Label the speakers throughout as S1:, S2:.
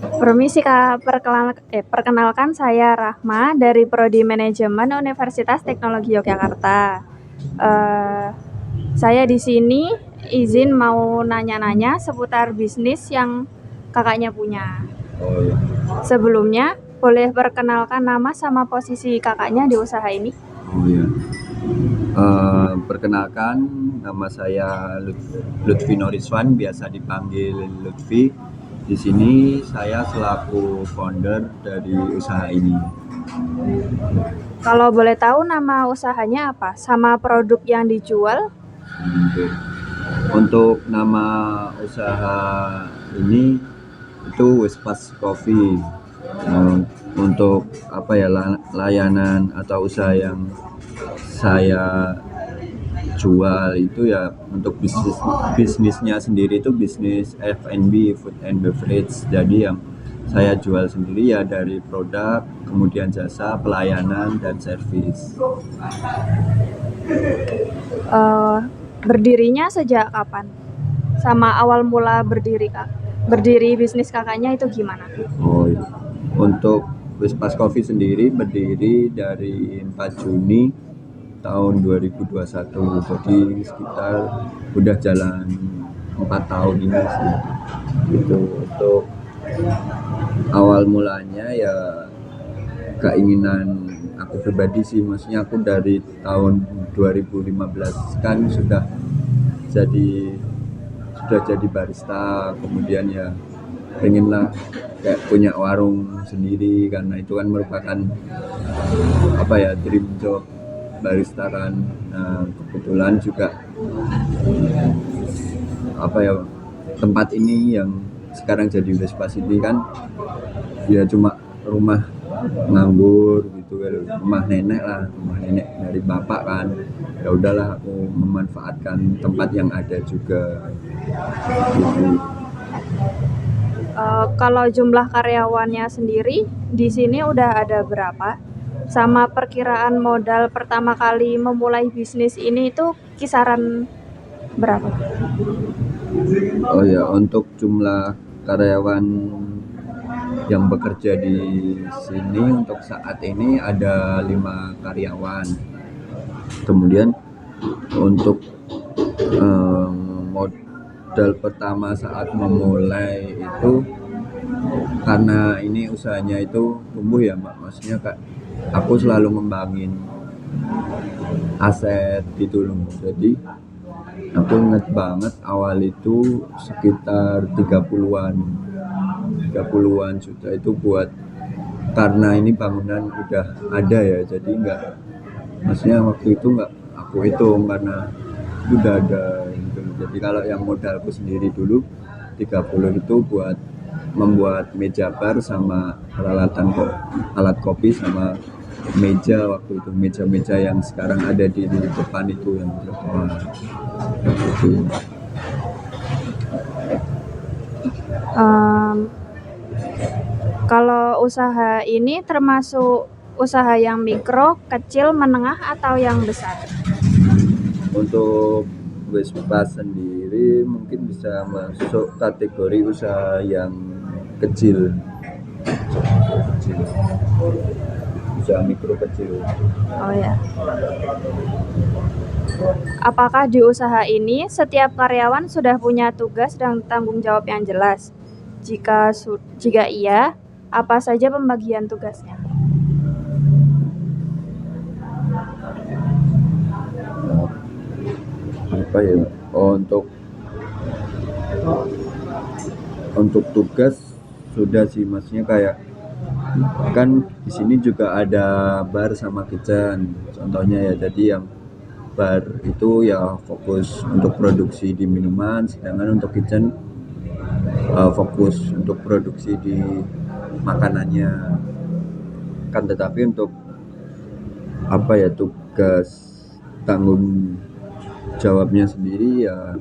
S1: Permisi Kak, perkenalkan saya Rahma dari Prodi Manajemen Universitas Teknologi Yogyakarta. Eh, saya di sini izin mau nanya-nanya seputar bisnis yang kakaknya punya.
S2: Oh ya,
S1: Sebelumnya, boleh perkenalkan nama sama posisi kakaknya di usaha ini?
S2: oh ya. Perkenalkan, nama saya Lutfi Noriswan, biasa dipanggil Lutfi. Di sini saya selaku founder dari usaha ini.
S1: Kalau boleh tahu nama usahanya apa? Sama produk yang dijual?
S2: Oke. Untuk nama usaha ini itu Wespas Coffee. Eh, untuk apa ya, layanan atau usaha yang saya jual itu ya untuk bisnisnya sendiri itu bisnis F&B, food and beverage. Jadi yang saya jual sendiri ya dari produk, kemudian jasa, pelayanan dan servis.
S1: Eh, berdirinya sejak kapan? Sama awal mula berdiri bisnis kakaknya itu gimana?
S2: Oh iya. Untuk Wespas Coffee sendiri berdiri dari 4 Juni tahun 2021. Jadi sekitar udah jalan 4 tahun ini sih. Gitu. Untuk awal mulanya ya keinginan aku pribadi sih, maksudnya aku dari tahun 2015 kan jadi sudah jadi barista, kemudian ya pengenlah kayak punya warung sendiri karena itu kan merupakan apa ya, dream job barista kan. Nah, kebetulan juga apa ya, tempat ini yang sekarang jadi Vespa City kan ya cuma rumah nganggur gitu kan, rumah nenek dari bapak kan. Ya udahlah, aku memanfaatkan tempat yang ada juga gitu.
S1: Kalau jumlah karyawannya sendiri di sini udah ada berapa? Sama perkiraan modal pertama kali memulai bisnis ini itu kisaran berapa?
S2: Oh ya, untuk jumlah karyawan yang bekerja di sini untuk saat ini ada 5 karyawan. Kemudian untuk modal pertama saat memulai itu, karena ini usahanya itu tumbuh ya Mbak, maksudnya Kak, aku selalu ngembangin aset gitu loh. Jadi aku inget banget awal itu sekitar 30-an juta itu buat, karena ini bangunan udah ada ya, jadi nggak, maksudnya waktu itu nggak aku hitung karena udah ada gitu. Jadi kalau yang modalku sendiri dulu 30 itu buat membuat meja bar sama peralatan alat kopi sama meja, waktu itu meja-meja yang sekarang ada di depan itu yang trotoar itu.
S1: Em, kalau usaha ini termasuk usaha yang mikro, kecil, menengah, atau yang besar?
S2: Untuk Vespa sendiri mungkin bisa masuk kategori usaha yang kecil, kecil, usaha mikro kecil.
S1: Oh ya. Apakah di usaha ini setiap karyawan sudah punya tugas dan tanggung jawab yang jelas? Jika iya, apa saja pembagian tugasnya?
S2: Apa ya? Oh, untuk tugas sudah sih, maksudnya kayak kan di sini juga ada bar sama kitchen contohnya ya. Jadi yang bar itu ya fokus untuk produksi di minuman, sedangkan untuk kitchen fokus untuk produksi di makanannya kan. Tetapi untuk apa ya, tugas tanggung jawabnya sendiri ya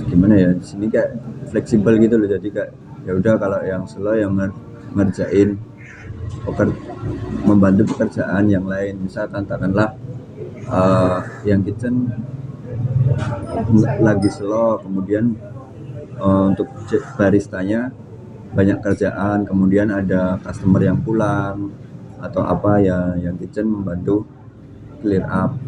S2: gimana ya, di sini kayak fleksibel gitu loh. Jadi kayak ya udah, kalau yang slow yang ngerjain membantu pekerjaan yang lain, misal katakanlah yang kitchen lagi slow, kemudian untuk baristanya banyak kerjaan, kemudian ada customer yang pulang atau apa ya, yang kitchen membantu clear up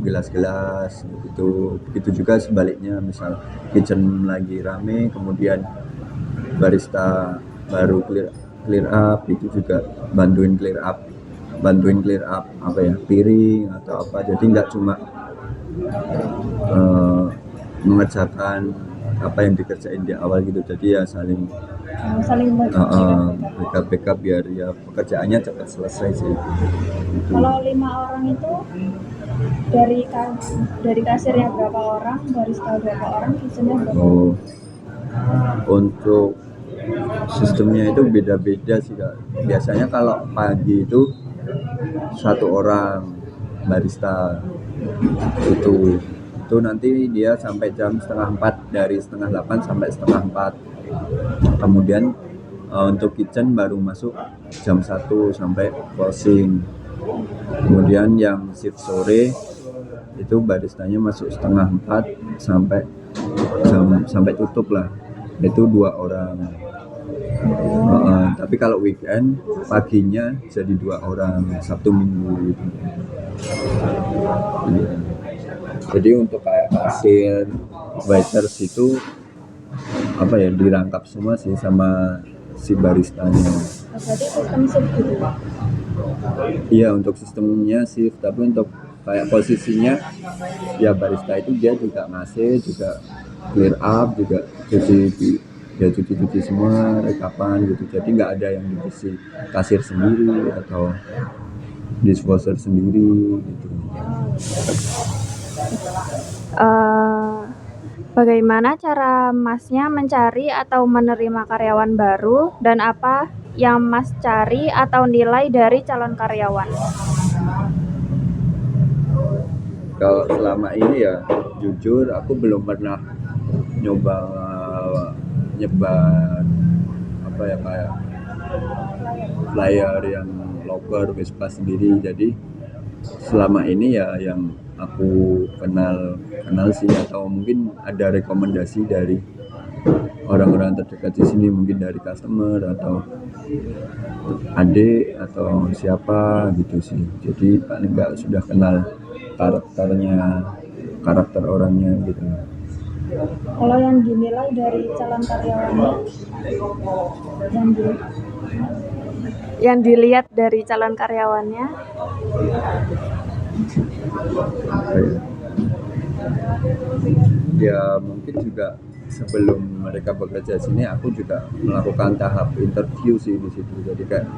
S2: gelas-gelas gitu. Begitu juga sebaliknya, misal kitchen lagi rame kemudian barista baru clear up, itu juga bantuin clear up apa ya, piring atau apa. Jadi nggak cuma mengerjakan apa yang dikerjain di awal gitu, jadi ya saling backup biar ya pekerjaannya cepat selesai sih.
S1: Kalau 5 orang itu dari kasirnya berapa orang, barista berapa orang, kitchennya berapa orang?
S2: Untuk sistemnya itu beda-beda sih Kak. Biasanya kalau pagi itu 1 orang barista, itu nanti dia sampai jam 3:30, dari 3:30 sampai 3:30. Kemudian untuk kitchen baru masuk jam 1 sampai closing. Kemudian yang shift sore itu baristanya masuk 3:30 sampai tutup lah, itu 2 orang. Tapi kalau weekend paginya jadi 2 orang, Sabtu Minggu gitu. Jadi untuk kayak kasir, waiters itu apa ya, dirangkap semua sih sama si baristanya.
S1: Berarti sistem shift gitu ya?
S2: Iya, untuk sistemnya shift, tapi untuk kayak posisinya ya barista itu dia juga ngasih, juga clear up, juga cuci semua, rekapan gitu. Jadi nggak ada yang diisi kasir sendiri atau dishwasher sendiri gitu.
S1: Bagaimana cara Masnya mencari atau menerima karyawan baru, dan apa yang Mas cari atau nilai dari calon karyawan?
S2: Kalau selama ini ya jujur aku belum pernah nyoba nyebar apa ya, kayak flyer yang loker Vespa sendiri. Jadi selama ini ya yang aku kenal sih, atau mungkin ada rekomendasi dari orang-orang terdekat di sini, mungkin dari customer atau adik atau siapa gitu sih. Jadi paling nggak sudah kenal karakter orangnya gitu.
S1: Kalau yang dinilai dari calon karyawannya, yang dilihat dari calon karyawannya,
S2: ya mungkin juga sebelum mereka bekerja sini aku juga melakukan tahap interview sih di situ. Jadi kayak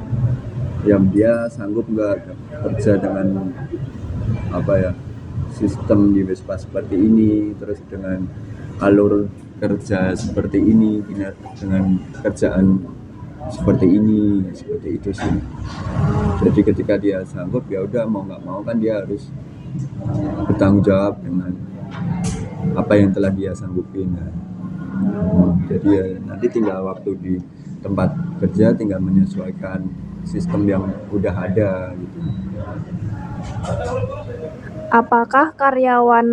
S2: yang dia sanggup nggak kerja dengan apa ya, sistem di Vespa seperti ini, terus dengan alur kerja seperti ini, dengan kerjaan seperti ini, seperti itu sih. Jadi ketika dia sanggup ya udah, mau nggak mau kan dia harus bertanggung jawab dengan apa yang telah dia sanggupin. Jadi ya nanti tinggal waktu di tempat kerja tinggal menyesuaikan sistem yang udah ada gitu.
S1: apakah karyawan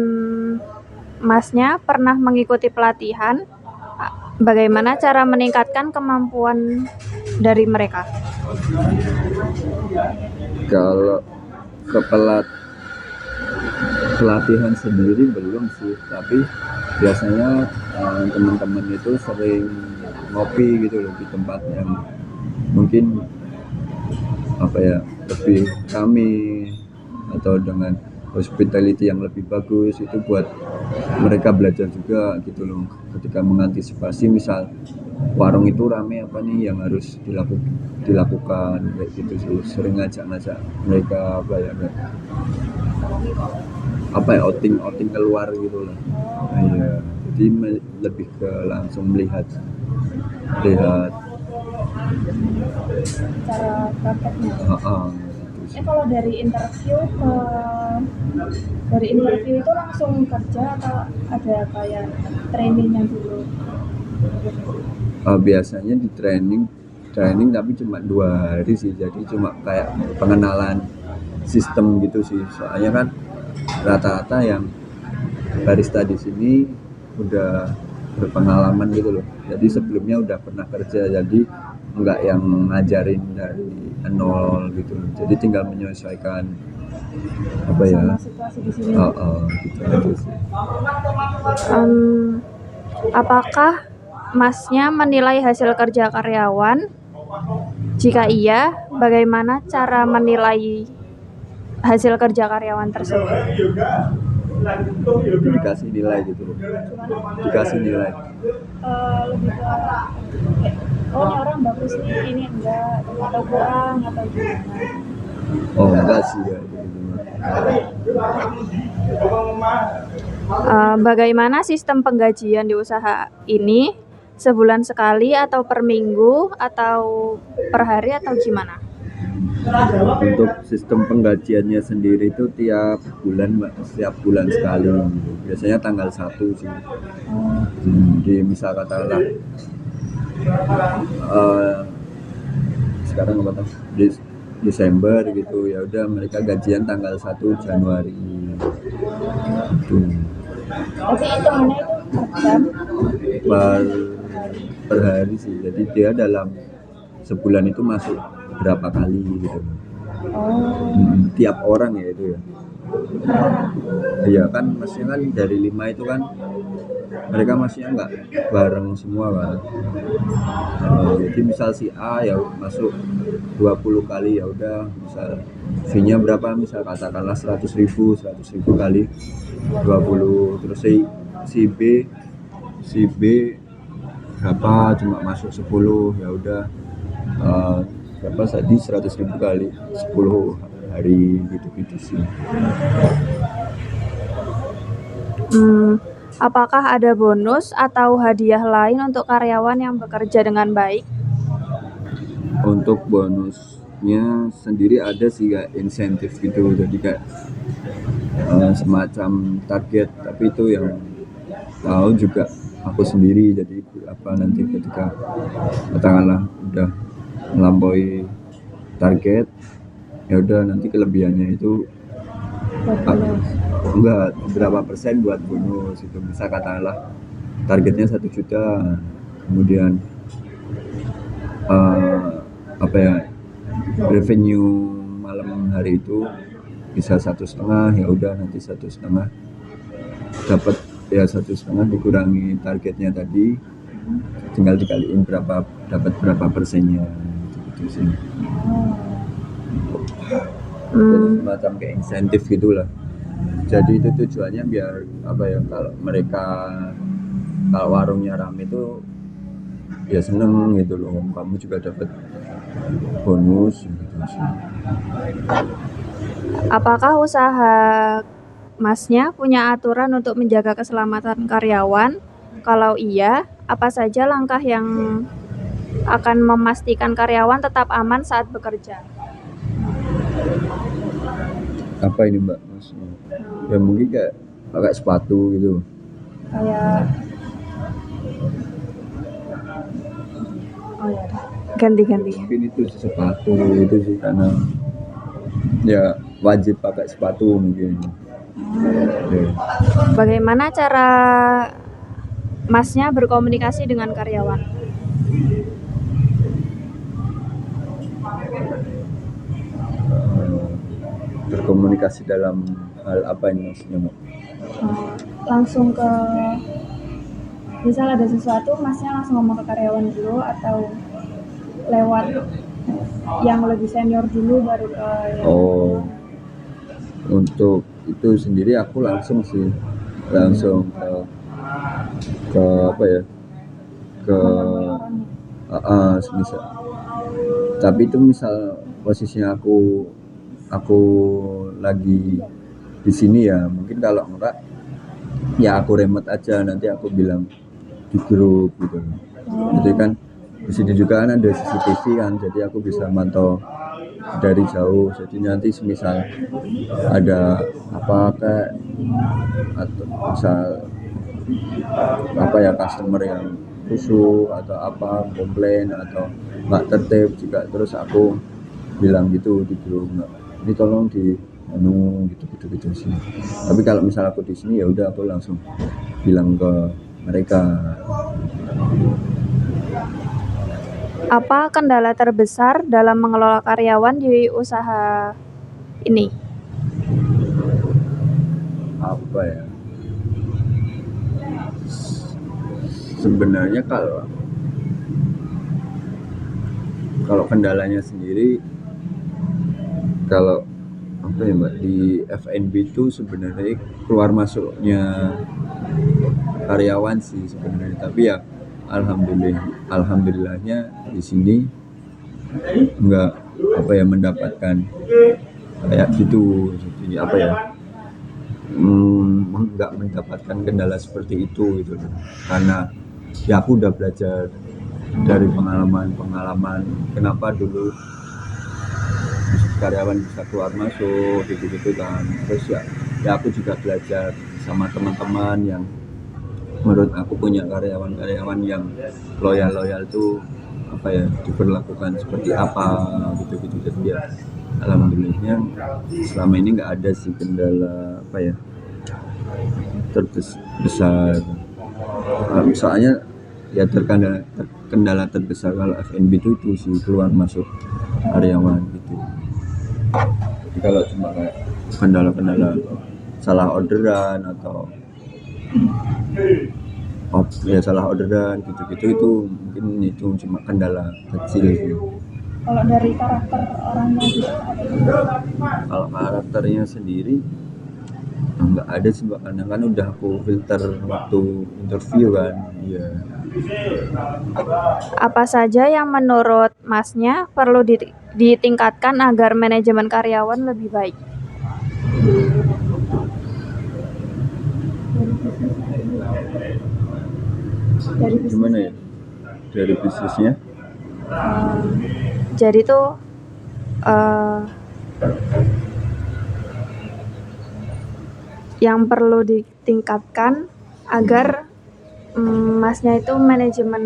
S1: Masnya pernah mengikuti pelatihan? Bagaimana cara meningkatkan kemampuan dari mereka?
S2: Kalau ke pelatihan sendiri belum sih, tapi biasanya teman-teman itu sering ngopi gitu loh di tempat yang mungkin apa ya, lebih kami atau dengan hospitality yang lebih bagus, itu buat mereka belajar juga gitu loh, ketika mengantisipasi misal warung itu rame apa nih yang harus dilakukan kayak gitu sih. Sering ngajak mereka apa ya, outing keluar gitu loh. Iya, jadi lebih ke langsung melihat
S1: Cara prakteknya. Kalau dari interview itu langsung kerja atau ada kayak trainingnya dulu?
S2: Biasanya di training tapi cuma 2 hari sih, jadi cuma kayak pengenalan sistem gitu sih. Soalnya kan rata-rata yang barista di sini udah berpengalaman gitu loh. Jadi sebelumnya udah pernah kerja, jadi nggak yang ngajarin dari nol gitu loh. Jadi tinggal menyesuaikan apa ya,
S1: sama situasi di sini.
S2: gitu aja sih.
S1: Apakah Masnya menilai hasil kerja karyawan? Jika iya, bagaimana cara menilai hasil kerja karyawan tersebut?
S2: Dikasih nilai gitu loh. Dikasih nilai.
S1: Lebih ke oh ini orang bagus nih, ini enggak, atau kurang, atau gimana?
S2: Oh enggak sih ya gitu.
S1: Bagaimana sistem penggajian di usaha ini? Sebulan sekali atau per minggu atau per hari atau gimana?
S2: Untuk sistem penggajiannya sendiri itu tiap bulan sekali gitu. Biasanya tanggal 1 sih. Di misal katakanlah sekarang apa di Desember gitu, ya udah mereka gajian tanggal 1 Januari gitu.
S1: Jadi hitungannya itu per jam?
S2: Per hari sih, jadi dia dalam sebulan itu masuk berapa kali gitu. Tiap orang ya itu ya. Iya kan, maksudnya kan dari 5 itu kan mereka maksudnya nggak bareng semua kan. Jadi misal si A ya masuk 20 kali, ya udah misal fee-nya berapa, misal katakanlah 100.000 kali 20, terus si B berapa cuma masuk 10, ya udah berapa tadi 100.000 kali 10 hari gitu sih.
S1: Apakah ada bonus atau hadiah lain untuk karyawan yang bekerja dengan baik?
S2: Untuk bonusnya sendiri ada sih kayak insentif gitu, jadi kayak semacam target, tapi itu yang tahu juga aku sendiri. Jadi apa nanti ketika katakanlah udah melampaui target, ya udah nanti kelebihannya itu enggak berapa persen buat bonus itu. Bisa katakanlah targetnya 1 juta, kemudian apa ya, revenue malam hari itu bisa 1,5, ya udah nanti 1,5 dapat ya 1,5 dikurangi targetnya tadi, tinggal dikaliin berapa, dapat berapa persennya gitu sih. Semacam kayak insentif gitulah. Jadi itu tujuannya biar apa ya, kalau warungnya rame itu ya seneng gitu loh, kamu juga dapat bonus gitu sih.
S1: Apakah usaha Masnya punya aturan untuk menjaga keselamatan karyawan? Kalau iya, apa saja langkah yang akan memastikan karyawan tetap aman saat bekerja?
S2: Apa ini Mbak maksudnya? Ya mungkin kayak pakai sepatu gitu.
S1: Kayak ganti.
S2: Mungkin itu sepatu itu sih, karena ya wajib pakai sepatu mungkin.
S1: Bagaimana cara Masnya berkomunikasi dengan karyawan?
S2: Berkomunikasi dalam hal apa ini maksudnya Mbak?
S1: Langsung ke misal ada sesuatu, Masnya langsung ngomong ke karyawan dulu atau lewat yang lebih senior dulu baru ke
S2: untuk itu sendiri aku langsung ke apa ya, ke misal, tapi itu misal posisinya aku lagi di sini ya, mungkin kalau enggak ya aku remote aja, nanti aku bilang di grup gitu. Jadi kan di sini juga kan ada CCTV kan, jadi aku bisa mantau dari jauh. Jadi nanti semisal ada apa kayak atau misal apa ya, customer yang rusuh atau apa, komplain atau nggak tertib juga, terus aku bilang gitu di grup, ini tolong di gitu sih. Tapi kalau misal aku di sini ya udah aku langsung bilang ke mereka.
S1: Apa kendala terbesar dalam mengelola karyawan di usaha ini?
S2: Apa ya, sebenarnya kalau kendalanya sendiri, kalau apa ya Mbak, di F&B itu sebenarnya keluar masuknya karyawan sih sebenarnya, tapi ya alhamdulillahnya di sini nggak apa ya mendapatkan kayak gitu. Jadi apa ya, nggak mendapatkan kendala seperti itu gitu loh. Karena ya aku udah belajar dari pengalaman kenapa dulu karyawan bisa keluar masuk gitu kan. Terus ya aku juga belajar sama teman-teman yang menurut aku punya karyawan yang loyal tuh apa ya, diperlakukan seperti apa gitu. Jadi ya alhamdulillahnya selama ini nggak ada sih kendala apa ya terbesar. Soalnya ya terkendala terbesar kalau F&B itu sih keluar masuk karyawan gitu. Jadi kalau cuma kayak kendala salah orderan atau ya salah orderan gitu itu mungkin itu cuma kendala kecil sih.
S1: Kalau dari karakter orangnya gitu,
S2: Kalau karakternya sendiri nggak ada sih Mbak, karena kan udah aku filter waktu interview kan. Iya.
S1: apa saja yang menurut Masnya perlu ditingkatkan agar manajemen karyawan lebih baik?
S2: Gimana ya dari bisnisnya?
S1: Jadi tuh yang perlu ditingkatkan agar Masnya itu manajemen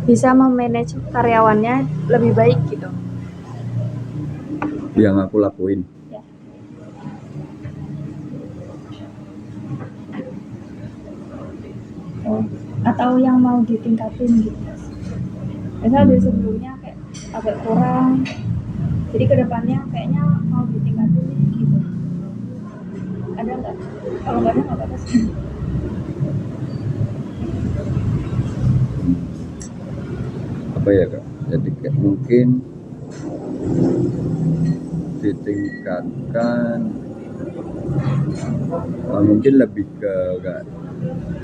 S1: bisa memanage karyawannya lebih baik gitu.
S2: Yang aku lakuin
S1: Ya. Atau yang mau ditingkatin gitu. Misal dari sebelumnya kayak agak kurang, jadi kedepannya kayaknya mau ditingkatin gitu. Ada nggak? Kalau nggak ada nggak apa-apa sih.
S2: apa ya Kak, jadi kayak mungkin ditingkatkan, mungkin lebih ke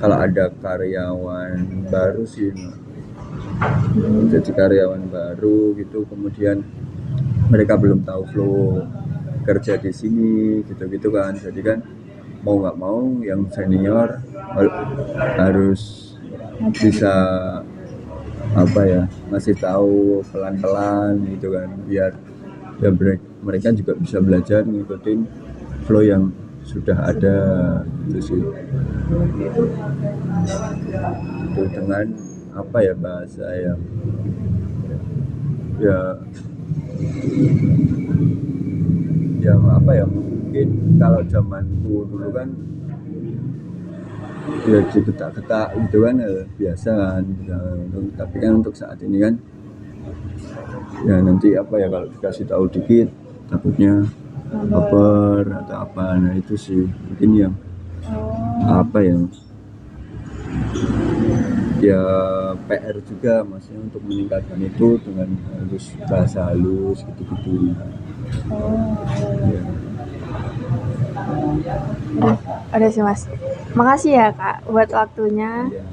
S2: kalau ada karyawan baru sih Mbak. Jadi karyawan baru gitu, kemudian mereka belum tahu flow kerja di sini gitu kan. Jadi kan mau nggak mau yang senior harus bisa apa ya, ngasih tahu pelan-pelan gitu kan, biar ya mereka juga bisa belajar ngikutin flow yang sudah ada gitu sih. Itu dengan apa ya, bahasa yang apa ya, mungkin kalau zamanku dulu kan ya digetak-getak gitu kan, biasa kan. Tapi kan untuk saat ini kan ya nanti apa ya, kalau dikasih tahu dikit takutnya baper atau apa. Nah itu sih mungkin yang apa ya PR juga maksudnya untuk meningkatkan itu dengan halus, bahasa halus gitu. Ya.
S1: Ada sih Mas. Makasih ya Kak buat waktunya.
S2: Ya.